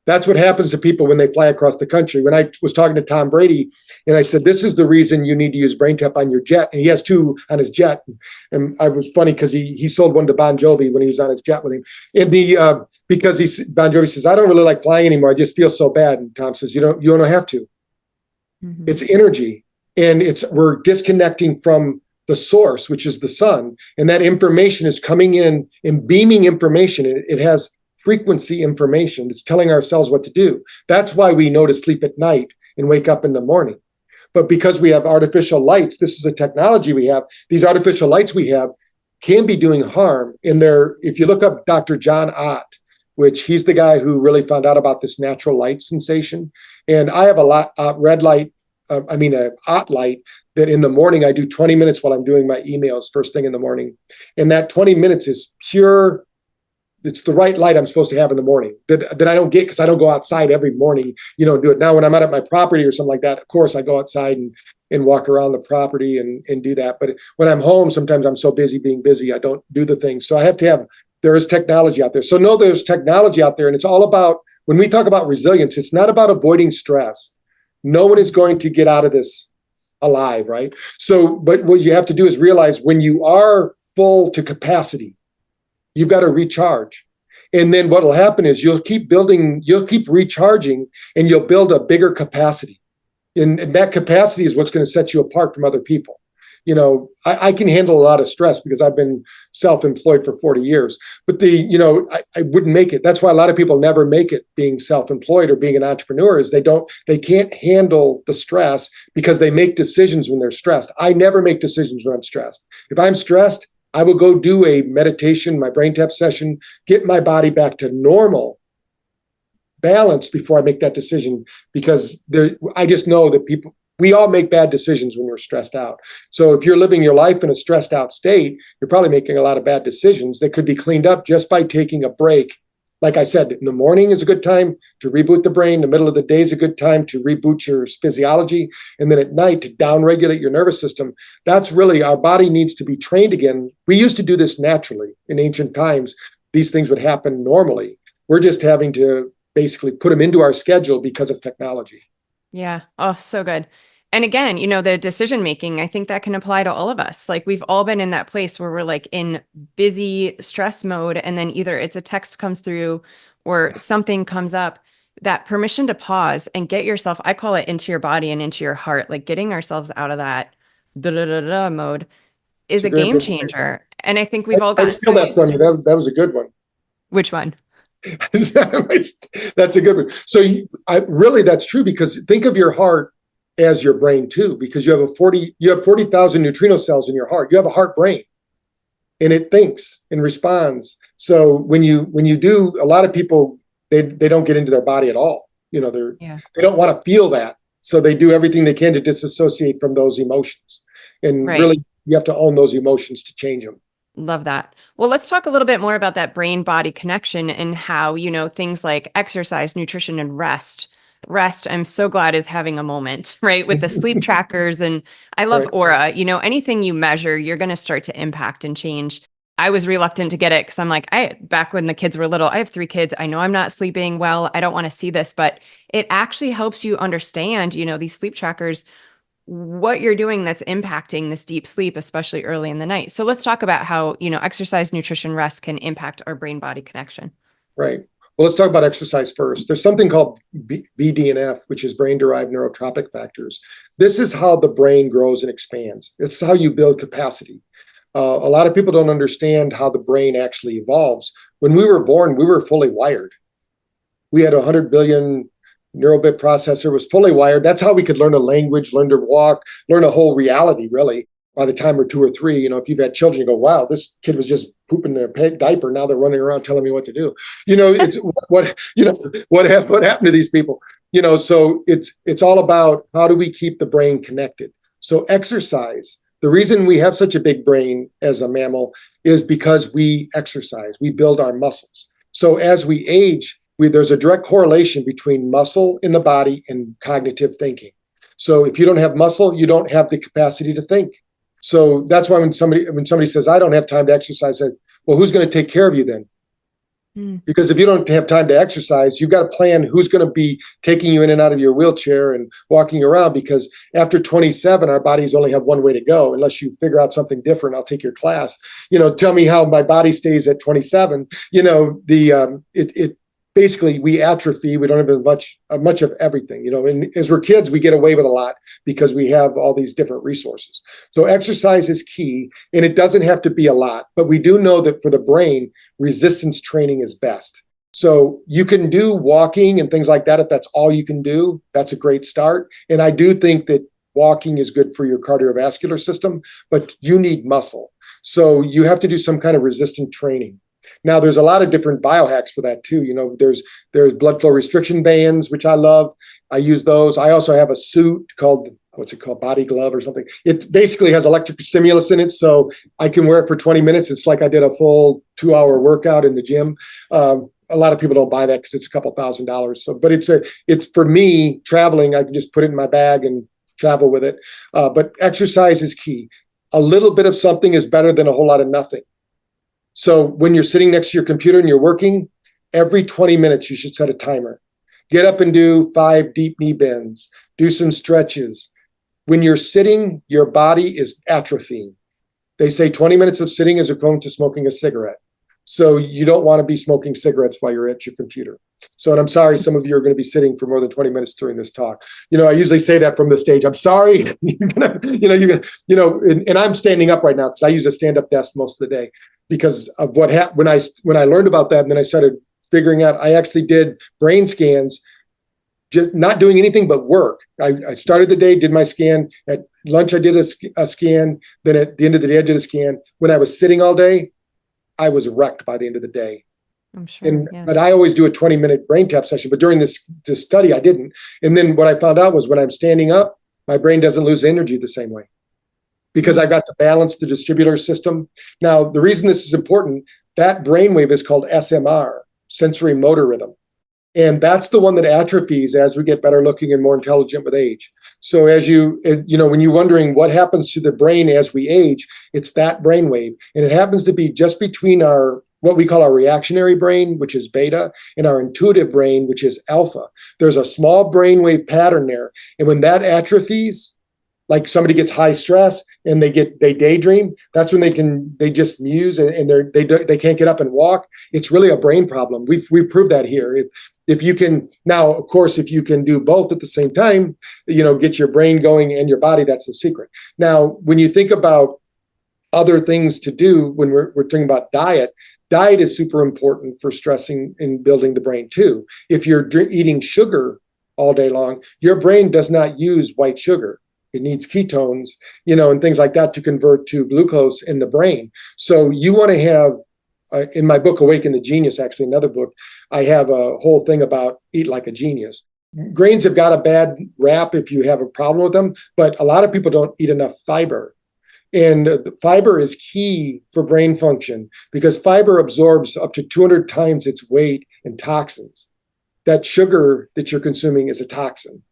That's what happens to people when they fly across the country. When I was talking to Tom Brady, and I said, this is the reason you need to use BrainTap on your jet. And he has 2 on his jet. And I was funny because he sold one to Bon Jovi when he was on his jet with him. And because Bon Jovi says, I don't really like flying anymore. I just feel so bad. And Tom says, you don't have to. Mm-hmm. It's energy. And we're disconnecting from the source, which is the sun. And that information is coming in and beaming information. It has frequency information that's telling our cells what to do. That's why we know to sleep at night and wake up in the morning. But because we have artificial lights, this is a technology we have, these artificial lights we have can be doing harm. And if you look up Dr. John Ott, which he's the guy who really found out about this natural light sensation. And I have a red light, a Ott light, that in the morning I do 20 minutes while I'm doing my emails first thing in the morning. And that 20 minutes is pure. It's the right light I'm supposed to have in the morning that I don't get because I don't go outside every morning, do it. Now, when I'm out at my property or something like that, of course, I go outside and walk around the property and do that. But when I'm home, sometimes I'm so busy being busy, I don't do the things. So I have to there is technology out there. So no, there's technology out there. And it's all about, when we talk about resilience, it's not about avoiding stress. No one is going to get out of this alive, right? So, but what you have to do is realize when you are full to capacity, you've got to recharge. And then what will happen is you'll keep recharging, and you'll build a bigger capacity. And that capacity is what's going to set you apart from other people. I can handle a lot of stress because I've been self-employed for 40 years, but I wouldn't make it. That's why a lot of people never make it being self-employed or being an entrepreneur, is they can't handle the stress because they make decisions when they're stressed. I never make decisions when I'm stressed. If I'm stressed, I will go do a meditation, my BrainTap session, get my body back to normal balance before I make that decision, because I just know that we all make bad decisions when we're stressed out. So if you're living your life in a stressed out state, you're probably making a lot of bad decisions that could be cleaned up just by taking a break. Like I said, in the morning is a good time to reboot the brain. The middle of the day is a good time to reboot your physiology. And then at night to downregulate your nervous system. That's really, our body needs to be trained again. We used to do this naturally in ancient times. These things would happen normally. We're just having to basically put them into our schedule because of technology. Yeah. Oh, so good. And again, the decision making, I think that can apply to all of us. Like, we've all been in that place where we're like in busy stress mode, and then either it's a text comes through or something comes up. That permission to pause and get yourself, I call it, into your body and into your heart, like getting ourselves out of that mode is a game changer. And I think we've all got. I steal that from you. That was a good one. Which one? That's a good one. So really, that's true, because think of your heart as your brain too, because you have 40,000 neutrino cells in your heart. You have a heart brain, and it thinks and responds. So when you do, a lot of people, they don't get into their body at all. They don't want to feel that. So they do everything they can to disassociate from those emotions. And really, you have to own those emotions to change them. Love that. Well, let's talk a little bit more about that brain-body connection and how, things like exercise, nutrition, and rest, I'm so glad, is having a moment, right? With the sleep trackers. And I love Aura. Anything you measure, you're going to start to impact and change. I was reluctant to get it because I'm like, back when the kids were little, I have 3 kids. I know I'm not sleeping well. I don't want to see this, but it actually helps you understand, these sleep trackers, what you're doing that's impacting this deep sleep, especially early in the night. So let's talk about how, exercise, nutrition, rest can impact our brain-body connection. Right. Well, let's talk about exercise first. There's something called BDNF, which is brain-derived neurotropic factors. This is how the brain grows and expands. This is how you build capacity. A lot of people don't understand how the brain actually evolves. When we were born, we were fully wired. We had 100 billion neurobit processor, was fully wired. That's how we could learn a language, learn to walk, learn a whole reality, really. by the time we're 2 or 3. If you've had children, you go, wow, this kid was just pooping their diaper. Now they're running around telling me what to do. It's what happened to these people? So it's all about how do we keep the brain connected? So exercise. The reason we have such a big brain as a mammal is because we exercise, we build our muscles. So as we age, there's a direct correlation between muscle in the body and cognitive thinking. So if you don't have muscle, you don't have the capacity to think. So that's why when somebody says, I don't have time to exercise, I say, well, who's going to take care of you then? Because if you don't have time to exercise, you've got to plan who's going to be taking you in and out of your wheelchair and walking around, because after 27, our bodies only have one way to go. Unless you figure out something different, I'll take your class. Tell me how my body stays at 27. Basically we atrophy. We don't have much of everything, and as we're kids, we get away with a lot because we have all these different resources. So exercise is key, and it doesn't have to be a lot, but we do know that for the brain, resistance training is best. So you can do walking and things like that. If that's all you can do, that's a great start. And I do think that walking is good for your cardiovascular system, but you need muscle. So you have to do some kind of resistant training. Now, there's a lot of different biohacks for that too. There's blood flow restriction bands, which I love. I use those. I also have a suit called, Body Glove or something. It basically has electrical stimulus in it, so I can wear it for 20 minutes. It's like I did a full 2-hour workout in the gym. A lot of people don't buy that because it's a couple $1,000. So, but it's for me traveling. I can just put it in my bag and travel with it. But exercise is key. A little bit of something is better than a whole lot of nothing. So when you're sitting next to your computer and you're working, every 20 minutes, you should set a timer. Get up and do 5 deep knee bends. Do some stretches. When you're sitting, your body is atrophying. They say 20 minutes of sitting is equivalent to smoking a cigarette. So you don't want to be smoking cigarettes while you're at your computer. So, and I'm sorry, some of you are going to be sitting for more than 20 minutes during this talk. I usually say that from the stage. I'm sorry. And I'm standing up right now because I use a stand-up desk most of the day because of what happened when I learned about that, and then I started figuring out. I actually did brain scans, just not doing anything but work. I started the day, did my scan. At lunch, I did a scan. Then at the end of the day, I did a scan. When I was sitting all day, I was wrecked by the end of the day. I'm sure. But I always do a 20-minute BrainTap session. But during this study, I didn't. And then what I found out was when I'm standing up, my brain doesn't lose energy the same way because I've got to balance the distributor system. Now, the reason this is important, that brainwave is called SMR, sensory motor rhythm. And that's the one that atrophies as we get better looking and more intelligent with age. So when you're wondering what happens to the brain as we age, it's that brainwave. And it happens to be just between what we call our reactionary brain, which is beta, and our intuitive brain, which is alpha. There's a small brainwave pattern there. And when that atrophies, like somebody gets high stress and they daydream, that's when they just muse and they can't get up and walk. It's really a brain problem. We've proved that here. If you can now, of course, if you can do both at the same time, get your brain going and your body, that's the secret. Now, when you think about other things to do, when we're talking about diet is super important for stressing and building the brain too. If you're eating sugar all day long, your brain does not use white sugar. It needs ketones, and things like that to convert to glucose in the brain. So you want to have, in my book, Awaken the Genius, actually another book, I have a whole thing about eat like a genius. Grains have got a bad rap if you have a problem with them, but a lot of people don't eat enough fiber. And fiber is key for brain function because fiber absorbs up to 200 times its weight in toxins. That sugar that you're consuming is a toxin.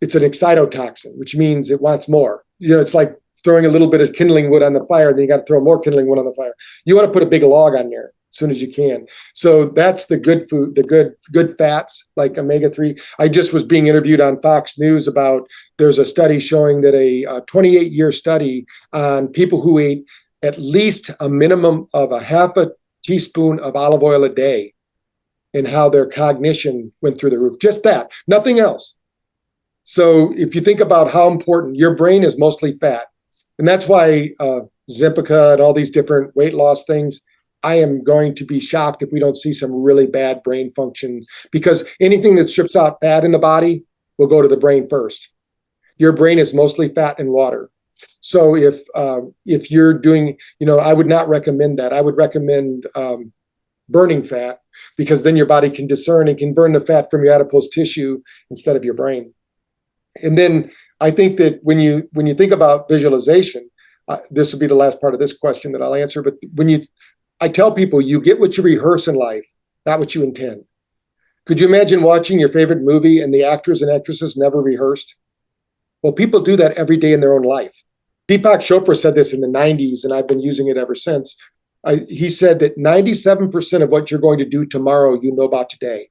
It's an excitotoxin, which means it wants more. It's like throwing a little bit of kindling wood on the fire, and then you got to throw more kindling wood on the fire. You want to put a big log on there as soon as you can. So that's the good food, the good fats like omega-3. I just was being interviewed on Fox News about there's a study showing that a 28-year study on people who ate at least a minimum of a half a teaspoon of olive oil a day and how their cognition went through the roof. Just that, nothing else. So if you think about how important your brain is, mostly fat. And that's why Ozempic and all these different weight loss things, I am going to be shocked if we don't see some really bad brain functions, because anything that strips out fat in the body will go to the brain first. Your brain is mostly fat and water. So if you're doing, I would not recommend that. I would recommend burning fat, because then your body can discern and can burn the fat from your adipose tissue instead of your brain. And then I think that when you think about visualization, this will be the last part of this question that I'll answer. But I tell people, you get what you rehearse in life, not what you intend. Could you imagine watching your favorite movie and the actors and actresses never rehearsed? Well, people do that every day in their own life. Deepak Chopra said this in the 90s, and I've been using it ever since. He said that 97% of what you're going to do tomorrow, you know about today.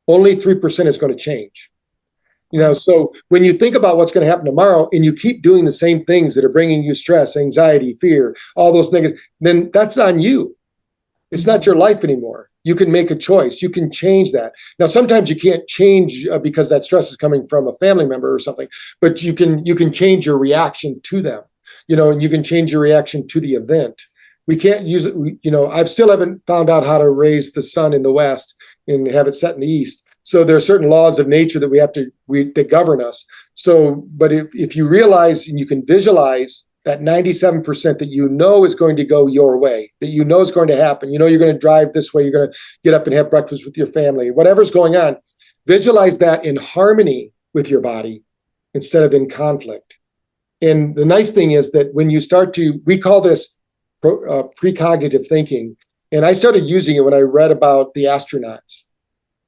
Only 3% is going to change. So when you think about what's going to happen tomorrow and you keep doing the same things that are bringing you stress, anxiety, fear, all those negative, then that's on you. It's not your life anymore. You can make a choice. You can change that. Now, sometimes you can't change because that stress is coming from a family member or something, but you can change your reaction to them, and you can change your reaction to the event. We can't use it. I still haven't found out how to raise the sun in the West and have it set in the East. So there are certain laws of nature that that govern us. So, but if you realize and you can visualize that 97% that is going to go your way, that is going to happen, you're going to drive this way, you're going to get up and have breakfast with your family, whatever's going on, visualize that in harmony with your body instead of in conflict. And the nice thing is that when you we call this precognitive thinking, and I started using it when I read about the astronauts.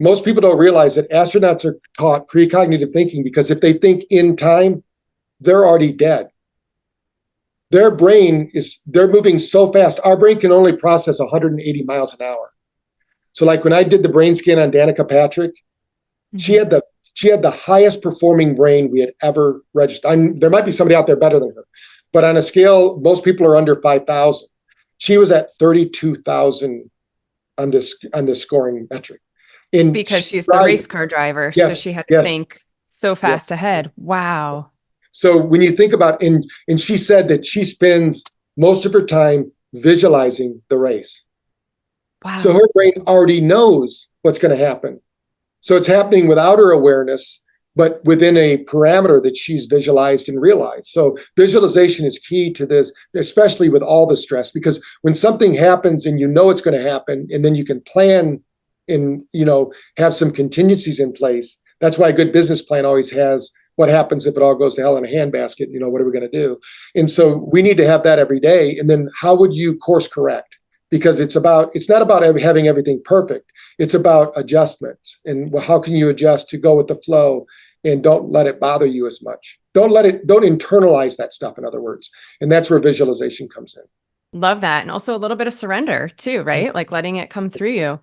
Most people don't realize that astronauts are taught precognitive thinking because if they think in time, they're already dead. They're moving so fast. Our brain can only process 180 miles an hour. So like when I did the brain scan on Danica Patrick, she had the highest performing brain we had ever registered. There might be somebody out there better than her, but on a scale, most people are under 5,000. She was at 32,000 on this scoring metric. Because she's the race car driver, yes, so she had to think so fast ahead. Wow. So when you think about, and she said that she spends most of her time visualizing the race. Wow. So her brain already knows what's going to happen. So it's happening without her awareness, but within a parameter that she's visualized and realized. So visualization is key to this, especially with all the stress, because when something happens and it's going to happen, and then you can plan and have some contingencies in place. That's why a good business plan always has what happens if it all goes to hell in a handbasket. What are we going to do? And so we need to have that every day. And then how would you course correct? Because it's not about having everything perfect. It's about adjustments and how can you adjust to go with the flow and don't let it bother you as much. Don't internalize that stuff, in other words. And that's where visualization comes in. Love that. And also a little bit of surrender too, right? Like letting it come through you.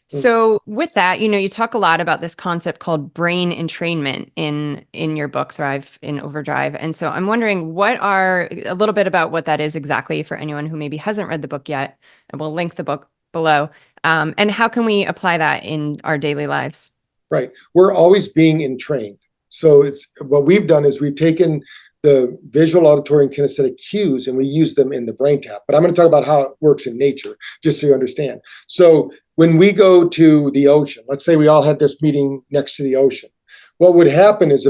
So with that, you talk a lot about this concept called brain entrainment in your book, Thrive in Overdrive. And so I'm wondering a little bit about what that is exactly for anyone who maybe hasn't read the book yet, and we'll link the book below. And how can we apply that in our daily lives? Right. We're always being entrained. So what we've done is we've taken the visual, auditory, and kinesthetic cues, and we use them in the BrainTap. But I'm going to talk about how it works in nature, just so you understand. So when we go to the ocean, let's say we all had this meeting next to the ocean, what would happen is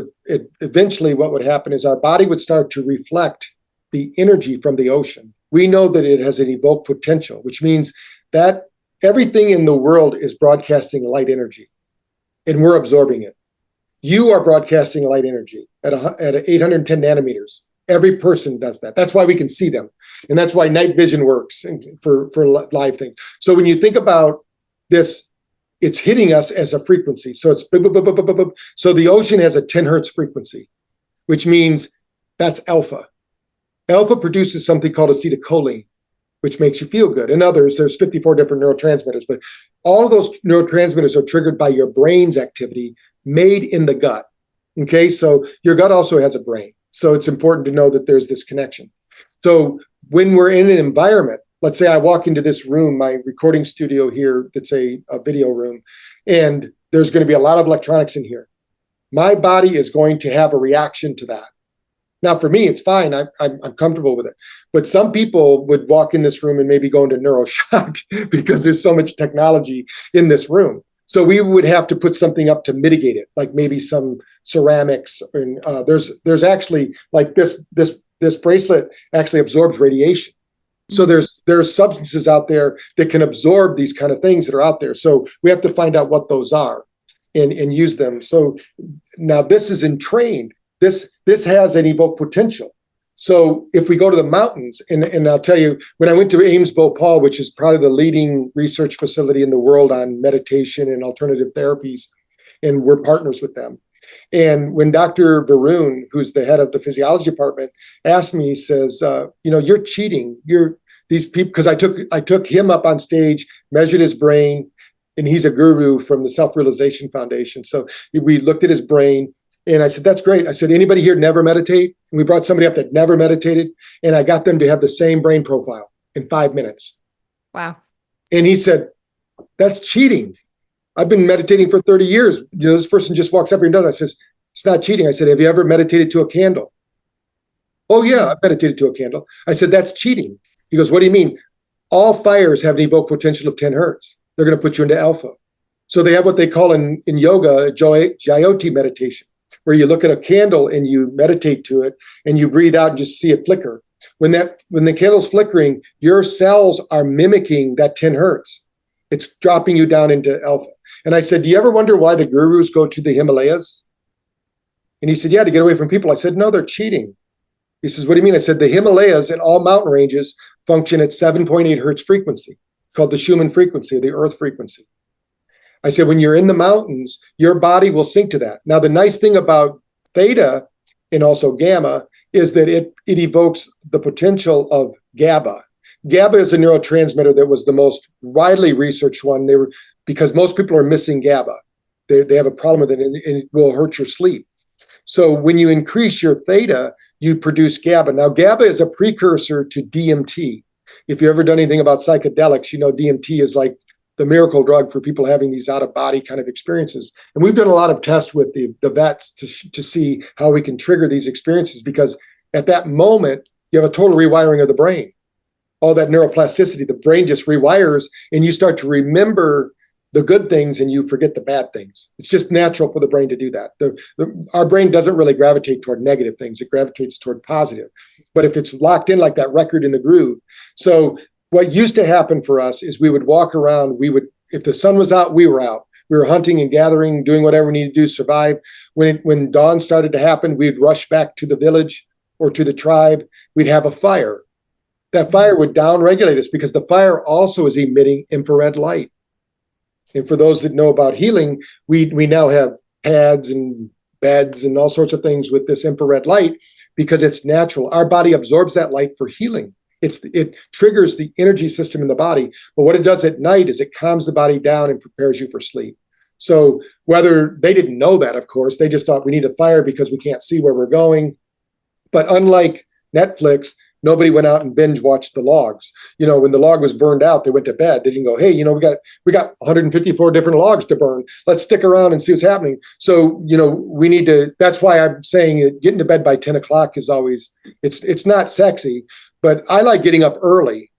eventually our body would start to reflect the energy from the ocean. We know that it has an evoked potential, which means that everything in the world is broadcasting light energy, and we're absorbing it. You are broadcasting light energy at 810 nanometers. Every person does that. That's why we can see them. And that's why night vision works for live things. So when you think about this, it's hitting us as a frequency. So it's boop, boop, boop, boop, boop, boop. So the ocean has a 10 hertz frequency, which means that's alpha. Alpha produces something called acetylcholine, which makes you feel good. In others, there's 54 different neurotransmitters, but all of those neurotransmitters are triggered by your brain's activity made in the gut. Okay, so your gut also has a brain. So it's important to know that there's this connection. So when we're in an environment, let's say I walk into this room, my recording studio here, that's a video room, and there's going to be a lot of electronics in here. My body is going to have a reaction to that. Now, for me, it's fine. I'm comfortable with it. But some people would walk in this room and maybe go into neuroshock because there's so much technology in this room. So we would have to put something up to mitigate it, like maybe some ceramics. And there's actually like this this bracelet actually absorbs radiation. So there's substances out there that can absorb these kind of things that are out there. So we have to find out what those are and use them. So now this is entrained. This has an evoked potential. So if we go to the mountains, and I'll tell you, when I went to Ames Bhopal, which is probably the leading research facility in the world on meditation and alternative therapies, and we're partners with them. And when Dr. Varun, who's the head of the physiology department, asked me, he says, you're cheating. These people, because I took him up on stage, measured his brain, and he's a guru from the Self-Realization Foundation. So we looked at his brain, and I said, that's great. I said, anybody here never meditate? And we brought somebody up that never meditated, and I got them to have the same brain profile in 5 minutes. Wow. And he said, that's cheating. I've been meditating for 30 years. This person just walks up here and does it. I says, it's not cheating. I said, have you ever meditated to a candle? Oh, yeah, I've meditated to a candle. I said, that's cheating. He goes, what do you mean? All fires have an evoked potential of 10 hertz. They're going to put you into alpha. So they have what they call in yoga, Jyoti meditation, where you look at a candle and you meditate to it and you breathe out and just see it flicker. When the candle's flickering, your cells are mimicking that 10 hertz. It's dropping you down into alpha. And I said, do you ever wonder why the gurus go to the Himalayas? And he said, yeah, to get away from people. I said, no, they're cheating. He says, what do you mean? I said, the Himalayas and all mountain ranges function at 7.8 hertz frequency. It's called the Schumann frequency, the earth frequency. I said, when you're in the mountains, your body will sync to that. Now, the nice thing about theta and also gamma is that it evokes the potential of GABA. GABA is a neurotransmitter that was the most widely researched one. Because most people are missing GABA. They have a problem with it, and it will hurt your sleep. So when you increase your theta, you produce GABA. Now, GABA is a precursor to DMT. If you've ever done anything about psychedelics, you know DMT is like the miracle drug for people having these out-of-body kind of experiences. And we've done a lot of tests with the vets to see how we can trigger these experiences, because at that moment, you have a total rewiring of the brain. All that neuroplasticity, the brain just rewires, and you start to remember the good things and you forget the bad things. It's just natural for the brain to do that. Our brain doesn't really gravitate toward negative things. It gravitates toward positive. But if it's locked in like that record in the groove. So what used to happen for us is we would walk around, if the sun was out, we were out. We were hunting and gathering, doing whatever we needed to do, survive. When dawn started to happen, we'd rush back to the village or to the tribe. We'd have a fire. That fire would down-regulate us because the fire also is emitting infrared light. And for those that know about healing, we now have pads and beds and all sorts of things with this infrared light because it's natural. Our body absorbs that light for healing. It triggers the energy system in the body. But what it does at night is it calms the body down and prepares you for sleep. So whether they didn't know that, of course, they just thought we need a fire because we can't see where we're going. But unlike Netflix, nobody went out and binge watched the logs. You know, when the log was burned out, they went to bed. They didn't go, hey, we got 154 different logs to burn. Let's stick around and see what's happening. So, we need to, that's why I'm saying that getting to bed by 10 o'clock is always, it's not sexy, but I like getting up early.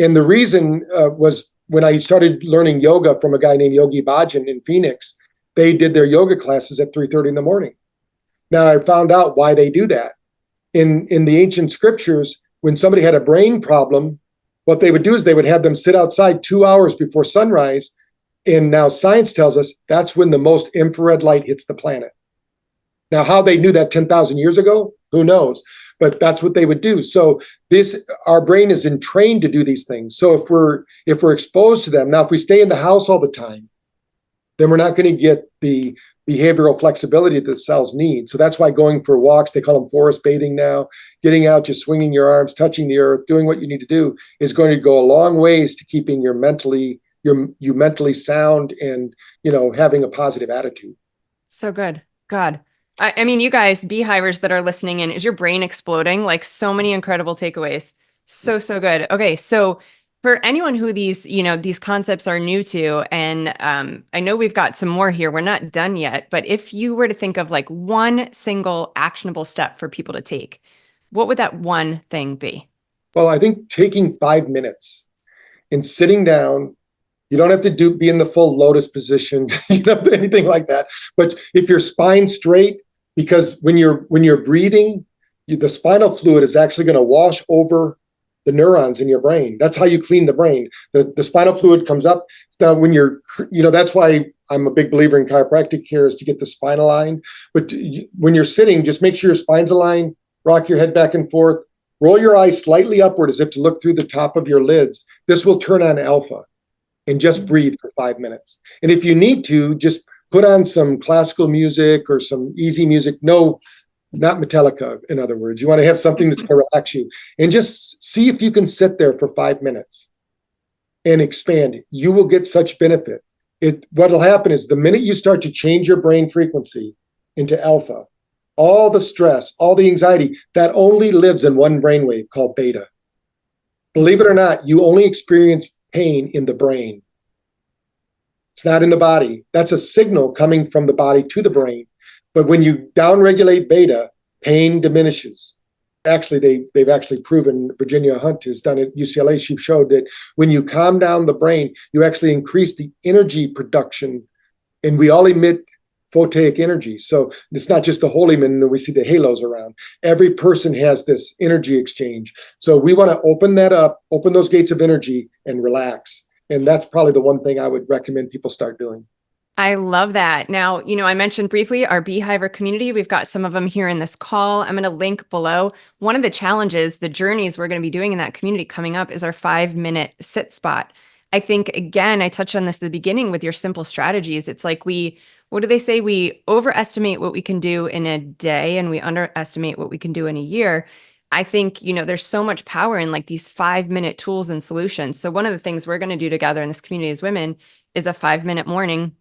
And the reason was when I started learning yoga from a guy named Yogi Bhajan in Phoenix, they did their yoga classes at 3:30 in the morning. Now I found out why they do that. In the ancient scriptures, when somebody had a brain problem, what they would do is they would have them sit outside 2 hours before sunrise. And now science tells us that's when the most infrared light hits the planet. Now, how they knew that 10,000 years ago, who knows? But that's what they would do. So our brain is entrained to do these things. So if we're exposed to them, now if we stay in the house all the time, then we're not going to get the behavioral flexibility that the cells need. So that's why going for walks, they call them forest bathing now, getting out, just swinging your arms, touching the earth, doing what you need to do is going to go a long ways to keeping you mentally sound and, having a positive attitude. So good. God. I mean, you guys, beehivers that are listening in, is your brain exploding? Like so many incredible takeaways. So good. Okay. So for anyone who these concepts are new to, and I know we've got some more here, we're not done yet, but if you were to think of like one single actionable step for people to take, what would that one thing be? Well, I think taking 5 minutes and sitting down, you don't have to be in the full lotus position, anything like that. But if your spine's straight, because when you're breathing, the spinal fluid is actually going to wash over the neurons in your brain. That's how you clean the brain. The spinal fluid comes up. Now, when you're, that's why I'm a big believer in chiropractic care, is to get the spine aligned. But when you're sitting, just make sure your spine's aligned, rock your head back and forth, roll your eyes slightly upward as if to look through the top of your lids. This will turn on alpha, and just breathe for 5 minutes. And if you need to, just put on some classical music or some easy music. No, not Metallica, in other words. You want to have something that's going to relax you. And just see if you can sit there for 5 minutes and expand. You will get such benefit. What will happen is the minute you start to change your brain frequency into alpha, all the stress, all the anxiety, that only lives in one brainwave called beta. Believe it or not, you only experience pain in the brain. It's not in the body. That's a signal coming from the body to the brain. But when you downregulate beta, pain diminishes. Actually, they've actually proven, Virginia Hunt has done it at UCLA. She showed that when you calm down the brain, you actually increase the energy production. And we all emit photic energy. So it's not just the holy men that we see the halos around. Every person has this energy exchange. So we want to open that up, open those gates of energy, and relax. And that's probably the one thing I would recommend people start doing. I love that. Now, I mentioned briefly our Beehiver community. We've got some of them here in this call. I'm going to link below. One of the challenges, the journeys we're going to be doing in that community coming up is our 5-minute sit spot. I think, again, I touched on this at the beginning with your simple strategies. It's like what do they say? We overestimate what we can do in a day and we underestimate what we can do in a year. I think, there's so much power in like these 5-minute tools and solutions. So one of the things we're going to do together in this community as women is a 5-minute morning.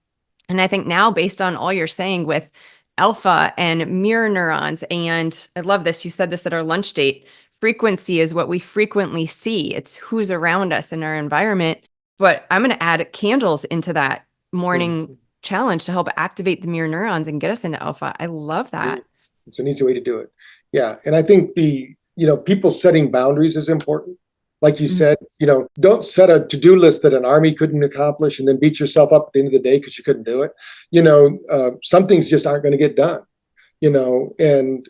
And I think now, based on all you're saying with alpha and mirror neurons, and I love this, you said this at our lunch date, frequency is what we frequently see. It's who's around us in our environment. But I'm going to add candles into that morning challenge to help activate the mirror neurons and get us into alpha. I love that. It's an easy way to do it. Yeah. And I think people setting boundaries is important. Like you said, don't set a to-do list that an army couldn't accomplish and then beat yourself up at the end of the day because you couldn't do it. Some things just aren't going to get done, and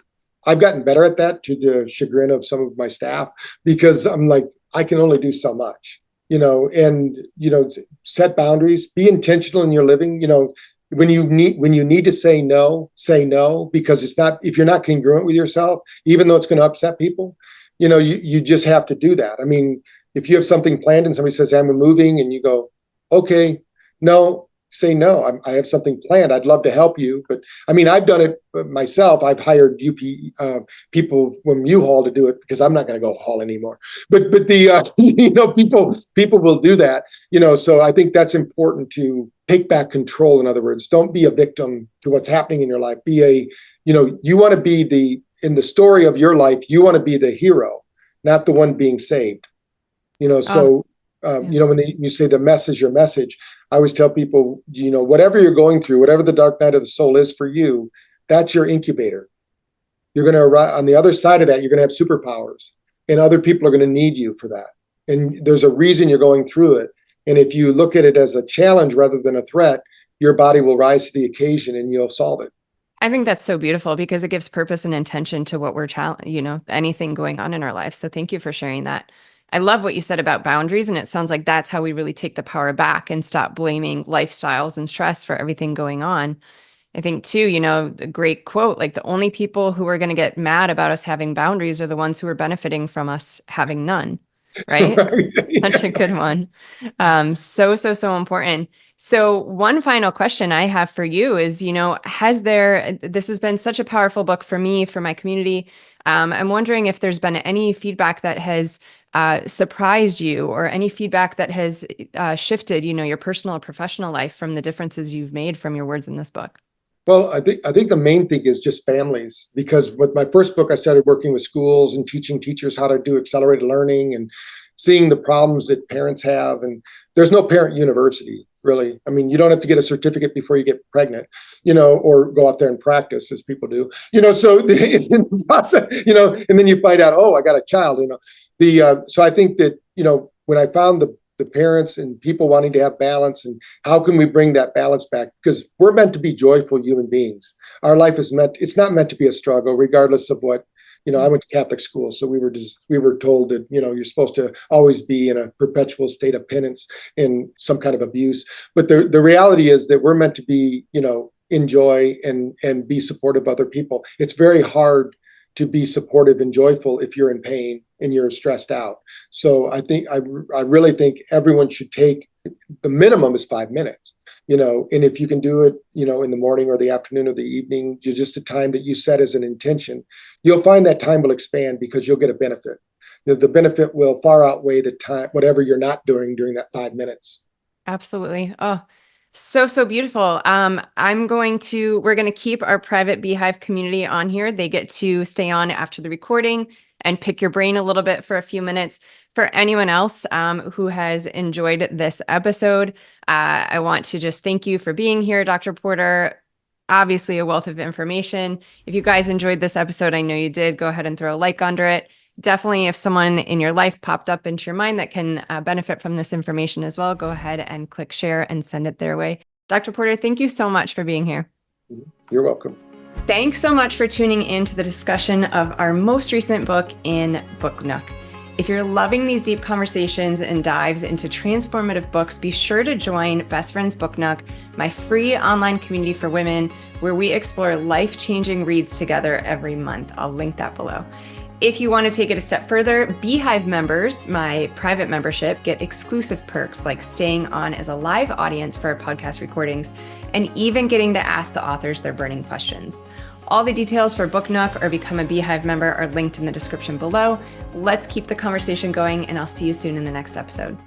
I've gotten better at that, to the chagrin of some of my staff, because I'm like, I can only do so much, and set boundaries, be intentional in your living. When you need to say no, because it's not, if you're not congruent with yourself, even though it's going to upset people, you just have to do that. I mean, if you have something planned and somebody says, I'm moving, and you go, okay, no, say no. I have something planned. I'd love to help you. But I mean, I've done it myself. I've hired people from U-Haul to do it because I'm not going to go haul anymore. But the people will do that. So I think that's important, to take back control. In other words, don't be a victim to what's happening in your life. You want to be in the story of your life, you want to be the hero, not the one being saved. When you say the message, your message, I always tell people, whatever you're going through, whatever the dark night of the soul is for you, that's your incubator. You're going to arrive on the other side of that. You're going to have superpowers, and other people are going to need you for that. And there's a reason you're going through it. And if you look at it as a challenge rather than a threat, your body will rise to the occasion and you'll solve it. I think that's so beautiful, because it gives purpose and intention to what we're anything going on in our lives. So thank you for sharing that. I love what you said about boundaries, and it sounds like that's how we really take the power back and stop blaming lifestyles and stress for everything going on. I think too, the great quote, like, the only people who are going to get mad about us having boundaries are the ones who are benefiting from us having none. Right? Such a good one. So important. So one final question I have for you is, this has been such a powerful book for me, for my community. I'm wondering if there's been any feedback that has surprised you, or any feedback that has shifted, your personal or professional life from the differences you've made from your words in this book. Well, I think the main thing is just families, because with my first book, I started working with schools and teaching teachers how to do accelerated learning and seeing the problems that parents have. And there's no parent university, really. I mean, you don't have to get a certificate before you get pregnant, or go out there and practice, as people do, so in the process, and then you find out, oh, I got a child, so I think that, when I found the parents and people wanting to have balance, and how can we bring that balance back? Because we're meant to be joyful human beings. Our life is it's not meant to be a struggle, regardless of what, I went to Catholic school, so we were told that, you're supposed to always be in a perpetual state of penance and some kind of abuse. But the reality is that we're meant to be, enjoy and be supportive of other people. It's very hard to be supportive and joyful if you're in pain and you're stressed out. So I really think everyone should take, the minimum is 5 minutes, and if you can do it, in the morning or the afternoon or the evening, just a time that you set as an intention, you'll find that time will expand because you'll get a benefit. The benefit will far outweigh the time, whatever you're not doing during that 5 minutes. Absolutely. Oh, so beautiful. We're going to keep our private Beehive community on here. They get to stay on after the recording and pick your brain a little bit for a few minutes. For anyone else who has enjoyed this episode, I want to just thank you for being here, Dr. Porter. Obviously a wealth of information. If you guys enjoyed this episode, I know you did, go ahead and throw a like under it. Definitely, if someone in your life popped up into your mind that can benefit from this information as well, go ahead and click share and send it their way. Dr. Porter, thank you so much for being here. You're welcome. Thanks so much for tuning in to the discussion of our most recent book in Book Nook. If you're loving these deep conversations and dives into transformative books, be sure to join Best Friends Book Nook, my free online community for women, where we explore life-changing reads together every month. I'll link that below. If you want to take it a step further, Beehive members, my private membership, get exclusive perks like staying on as a live audience for our podcast recordings and even getting to ask the authors their burning questions. All the details for Book Nook or become a Beehive member are linked in the description below. Let's keep the conversation going, and I'll see you soon in the next episode.